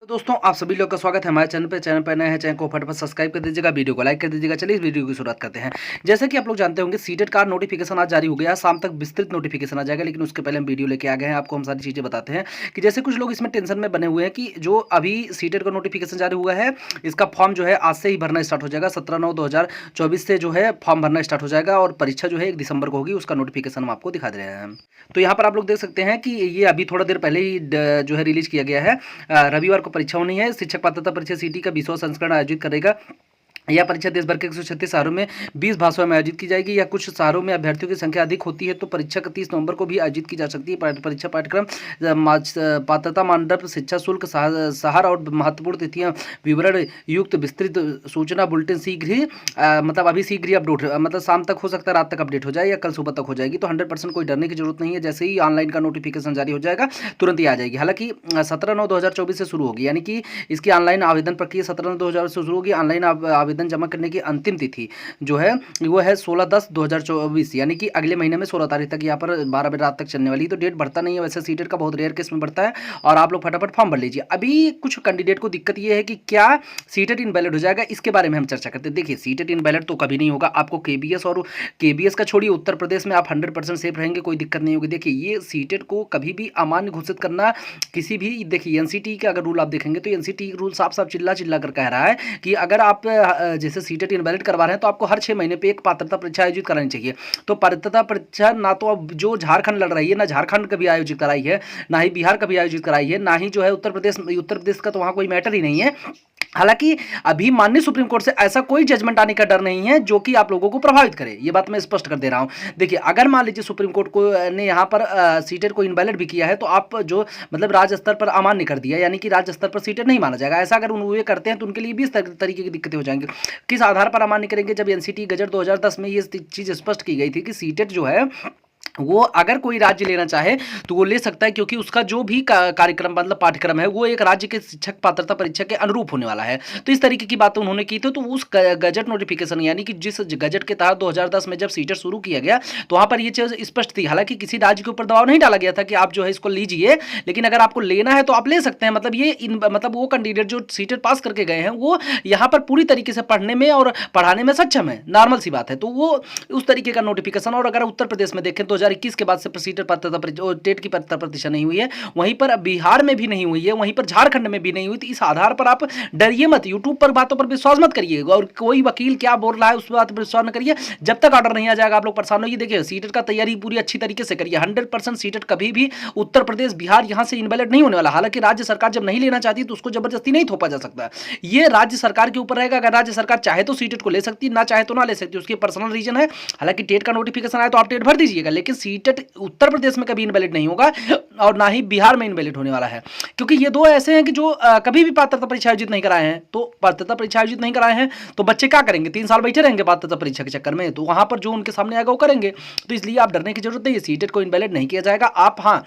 तो दोस्तों आप सभी लोग का स्वागत है हमारे चैनल पर नए हैं चैनल को फटाफट सब्सक्राइब कर दीजिएगा, वीडियो को लाइक कर दीजिएगा। चलिए इस वीडियो की शुरुआत करते हैं। जैसे कि आप लोग जानते होंगे सीटेट का नोटिफिकेशन आज जारी हो गया, शाम तक विस्तृत नोटिफिकेशन आ जाएगा, लेकिन उसके पहले हम वीडियो लेके आ गए हैं, आपको हम सारी चीज़ें बताते हैं कि जैसे कुछ लोग इसमें टेंशन में बने हुए हैं कि जो अभी सीटेट का नोटिफिकेशन जारी हुआ है इसका फॉर्म जो है आज से ही भरना स्टार्ट हो जाएगा। 17/9/2024 से जो है फॉर्म भरना स्टार्ट हो जाएगा और परीक्षा जो है 1 दिसंबर को होगी, उसका नोटिफिकेशन हम आपको दिखा दे रहे हैं। तो यहाँ पर आप लोग देख सकते हैं कि ये अभी थोड़ा देर पहले ही जो है रिलीज किया गया है। रविवार को परीक्षा होनी है। शिक्षक पात्रता परीक्षा सीटी का 20वां संस्करण आयोजित करेगा। यह परीक्षा देश भर के 136 शहरों में 20 भाषाओं में आयोजित की जाएगी। या कुछ शहरों में अभ्यर्थियों की संख्या अधिक होती है तो परीक्षा 31 नवंबर को भी आयोजित की जा सकती है। परीक्षा पाठ्यक्रम पात्रता मानदंड शिक्षा शुल्क शहर और महत्वपूर्ण तिथियां विवरण युक्त विस्तृत सूचना बुलेटिन शीघ्र ही मतलब अभी शीघ्र ही अपडेट मतलब शाम तक हो सकता है, रात तक अपडेट हो जाए या कल सुबह तक हो जाएगी। तो 100% कोई डरने की जरूरत नहीं है। जैसे ही ऑनलाइन का नोटिफिकेशन जारी हो जाएगा तुरंत ही आ जाएगी। हालांकि 17/9/2024 से शुरू होगी, यानी कि इसकी ऑनलाइन आवेदन प्रक्रिया 17/9/2024 से शुरू होगी। ऑनलाइन आवेदन जमा करने की अंतिम तिथि जो है वो है 16/10/2024, यानी कि अगले महीने में 16 तारीख तक यहाँ पर 12 बजे रात तक चलने वाली। तो डेट बढ़ता नहीं है, वैसे सीटेट का बहुत रेयर केस में बढ़ता है और आप लोग फटाफट फॉर्म भर लीजिए। अभी कुछ कैंडिडेट को दिक्कत ये है कि क्या सीटेट इनवैलिड हो जाएगा, इसके बारे में हम चर्चा करते हैं। देखिए सीटेट इनवैलिड तो कभी नहीं होगा। आपको केबीएस और केबीएस का छोड़िए, उत्तर प्रदेश में आप 100% सेफ रहेंगे, कोई दिक्कत नहीं होगी। देखिए ये सीटेट को कभी भी अमान्य घोषित करना किसी भी, देखिए एनसीटी का अगर रूल आप देखेंगे तो एनसीटी रूल साफ साफ चिल्ला चिल्ला कर कह रहा है कि अगर आप जैसे सीटेट इनवैलिड करवा रहे हैं तो आपको हर 6 महीने पे एक पात्रता परीक्षा आयोजित करानी चाहिए। तो पात्रता परीक्षा ना तो अब जो झारखंड लड़ रही है, ना झारखंड कभी आयोजित कराई है, ना ही बिहार कभी आयोजित कराई है, ना ही जो है उत्तर प्रदेश का तो वहाँ कोई मैटर ही नहीं है। हालांकि अभी माननीय सुप्रीम कोर्ट से ऐसा कोई जजमेंट आने का डर नहीं है जो कि आप लोगों को प्रभावित करे, ये बात मैं स्पष्ट कर दे रहा हूं। देखिए अगर मान लीजिए सुप्रीम कोर्ट को ने यहाँ पर सीटेट को इनवैलिड भी किया है तो आप जो मतलब राज्य स्तर पर अमान्य कर दिया, यानी कि राज्य स्तर पर सीटेट नहीं माना जाएगा। ऐसा अगर वे करते हैं तो उनके लिए भी इस तरीके की दिक्कतें हो जाएंगी। किस आधार पर अमान्य करेंगे? जब एनसीटी गजट 2010 में ये चीज़ स्पष्ट की गई थी कि सीटेट जो है वो अगर कोई राज्य लेना चाहे तो वो ले सकता है, क्योंकि उसका जो भी कार्यक्रम मतलब पाठ्यक्रम है वो एक राज्य के शिक्षक पात्रता परीक्षा के अनुरूप होने वाला है। तो इस तरीके की बातें उन्होंने की थी। तो उस गजट नोटिफिकेशन यानी कि जिस गजट के तहत 2010 में जब सीटेट शुरू किया गया तो वहाँ पर ये चीज़ स्पष्ट थी। हालांकि किसी राज्य के ऊपर दबाव नहीं डाला गया था कि आप जो है इसको लीजिए, लेकिन अगर आपको लेना है तो आप ले सकते हैं। मतलब ये मतलब वो कैंडिडेट जो सीटेट पास करके गए हैं वो यहाँ पर पूरी तरीके से पढ़ने में और पढ़ाने में सक्षम है, नॉर्मल सी बात है। तो वो उस तरीके का नोटिफिकेशन। और अगर उत्तर प्रदेश में देखें 2021 के बाद से सीटेट पात्रता टेट की पात्रता परीक्षा नहीं हुई है, वहीं पर बिहार में भी नहीं हुई है, वहीं पर झारखंड में भी नहीं हुई। तो इस आधार पर आप डरिए मत, यूट्यूब पर बातों पर विश्वास मत करिए और कोई वकील क्या बोल रहा है उस बात पर विश्वास न करिए। जब तक ऑर्डर नहीं आ जाएगा आप लोग परेशान होइए। देखिए सीटेट का तैयारी पूरी अच्छी तरीके से करिए। 100% सीटेट कभी भी उत्तर प्रदेश बिहार यहां से इनवैलिड नहीं होने वाला। हालांकि राज्य सरकार जब नहीं लेना चाहती तो उसको जबरदस्ती नहीं थोपा जा सकता, ये राज्य सरकार के ऊपर रहेगा। अगर राज्य सरकार चाहे तो सीटेट को ले सकती, ना चाहे तो ना ले सकती, उसकी पर्सनल रीजन है। हालांकि टेट का नोटिफिकेशन आया तो आप टेट भर दीजिएगा, लेकिन सीटेट उत्तर प्रदेश में कभी इनवैलिड नहीं होगा और ना ही बिहार में इनवैलिड होने वाला है, क्योंकि ये दो ऐसे हैं कि जो कभी भी पात्रता परीक्षा आयोजित नहीं कराए हैं। तो पात्रता परीक्षा आयोजित नहीं कराए हैं तो बच्चे क्या करेंगे? 3 साल बैठे रहेंगे पात्रता परीक्षा के चक्कर में। तो वहां पर जो उनके सामने आएगा वो करेंगे। तो इसलिए आप डरने की जरूरत नहीं है, सीटेट को इनवैलिड नहीं किया जाएगा। आप हाँ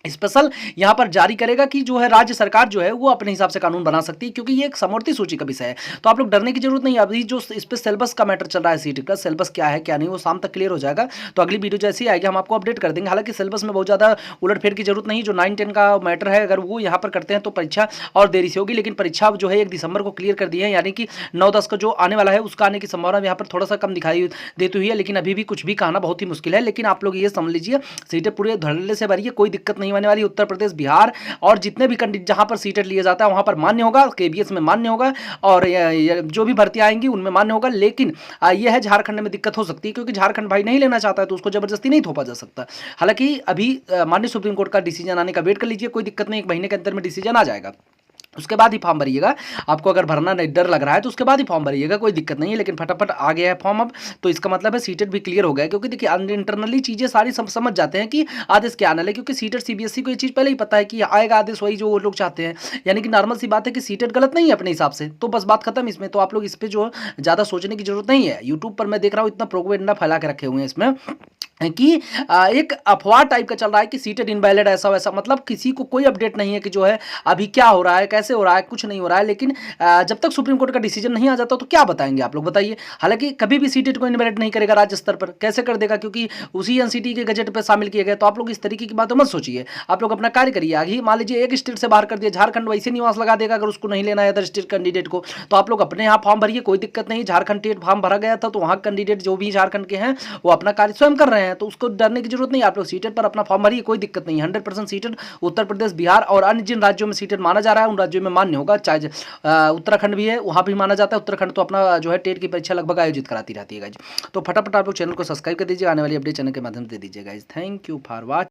स्पेशल यहां पर जारी करेगा कि जो है राज्य सरकार जो है वो अपने हिसाब से कानून बना सकती है, क्योंकि ये एक समवर्ती सूची का विषय है। तो आप लोग डरने की जरूरत नहीं है। अभी जो इस पे सिलेबस का मैटर चल रहा है, सीटेट का सिलेबस क्या है क्या नहीं, वो शाम तक क्लियर हो जाएगा। तो अगली वीडियो जैसी आएगी हम आपको अपडेट कर देंगे। हालांकि सिलेबस में बहुत ज्यादा उलटफेर की जरूरत नहीं। जो 9-10 का मैटर है अगर वो यहाँ पर करते हैं तो परीक्षा और देरी से होगी, लेकिन परीक्षा जो है 1 दिसंबर को क्लियर कर दी है, यानी कि 9-10 का जो आने वाला है उसका आने की संभावना यहाँ पर थोड़ा सा कम दिखाई देती हुई है। लेकिन अभी भी कुछ भी कहना बहुत ही मुश्किल है। लेकिन आप लोग ये समझ लीजिए सीटेट पूरे धड़ल्ले से भरिए, कोई दिक्कत नहीं होने वाली। उत्तर प्रदेश बिहार और जितने भी कैंडिडेट जहां पर सीटेट लिया जाता है वहां पर मान्य होगा, केबीएस में मान्य होगा और जो भी भर्ती आएंगी उनमें मान्य होगा। लेकिन यह है झारखंड में दिक्कत हो सकती है, क्योंकि झारखंड भाई नहीं लेना चाहता है तो उसको जबरदस्ती नहीं थोपा जा सकता। हालांकि अभी माननीय सुप्रीम कोर्ट का डिसीजन आने का वेट कर लीजिए, कोई दिक्कत नहीं, 1 महीने के अंदर में डिसीजन आ जाएगा। उसके बाद ही फॉर्म भरिएगा। आपको अगर भरना नहीं डर लग रहा है तो उसके बाद ही फॉर्म भरिएगा, कोई दिक्कत नहीं है। लेकिन फटाफट आ गया है फॉर्म अब, तो इसका मतलब है सीटेट भी क्लियर हो गया। क्योंकि देखिए इंटरनली चीज़ें सारी समझ जाते हैं कि आदेश क्या आना है, क्योंकि सीटेट सीबीएसई को ये चीज़ पहले ही पता है कि आएगा आदेश वही जो वो लोग चाहते हैं। यानी कि नॉर्मल सी बात है कि सीटेट गलत नहीं है अपने हिसाब से, तो बस बात खत्म इसमें। तो आप लोग इस पर जो ज़्यादा सोचने की जरूरत नहीं है। यूट्यूब पर मैं देख रहा हूँ इतना प्रोपेगेंडा फैला के रखे हुए हैं इसमें, कि एक अफवाह टाइप का चल रहा है कि सीटेड इनवैलिड ऐसा वैसा, मतलब किसी को कोई अपडेट नहीं है कि जो है अभी क्या हो रहा है, कैसे हो रहा है, कुछ नहीं हो रहा है। लेकिन जब तक सुप्रीम कोर्ट का डिसीजन नहीं आ जाता तो क्या बताएंगे आप लोग, बताइए। हालांकि कभी भी सीटेड को इनवैलिड नहीं करेगा राज्य स्तर पर, कैसे कर देगा, क्योंकि उसी एनसीटी के गजट पर शामिल किया गया। तो आप लोग इस तरीके की बात मत सोचिए, आप लोग अपना कार्य करिए। आगे मान लीजिए एक स्टेट से बाहर कर दिया, झारखंड वैसे निवास लगा देगा अगर उसको नहीं लेना है अदर स्टेट कैंडिडेट को, तो आप लोग अपने यहाँ फॉर्म भरिए, कोई दिक्कत नहीं। झारखंड स्टेट फॉर्म भरा गया था तो वहाँ कैंडिडेट जो भी झारखंड के हैं वो अपना कार्य स्वयं कर रहे हैं, तो उसको डरने की जरूरत नहीं। आप लोग सीटेड पर अपना फॉर्म भरिए, कोई दिक्कत नहीं। 100% सीटेड उत्तर प्रदेश, बिहार और अन्य जिन राज्यों में सीटेड माना जा रहा है उन राज्यों में मान्य होगा। चाहे उत्तराखंड भी है, वहां भी माना जाता है। उत्तराखंड तो अपना जो है टेट की परीक्षा लगभग आयोजित कराती रहती है गाइज। तो फटाफट आप लोग चैनल को सब्सक्राइब कर दीजिए, आने वाली अपडेट चैनल के माध्यम से दे दीजिएगा। Thank you for watching.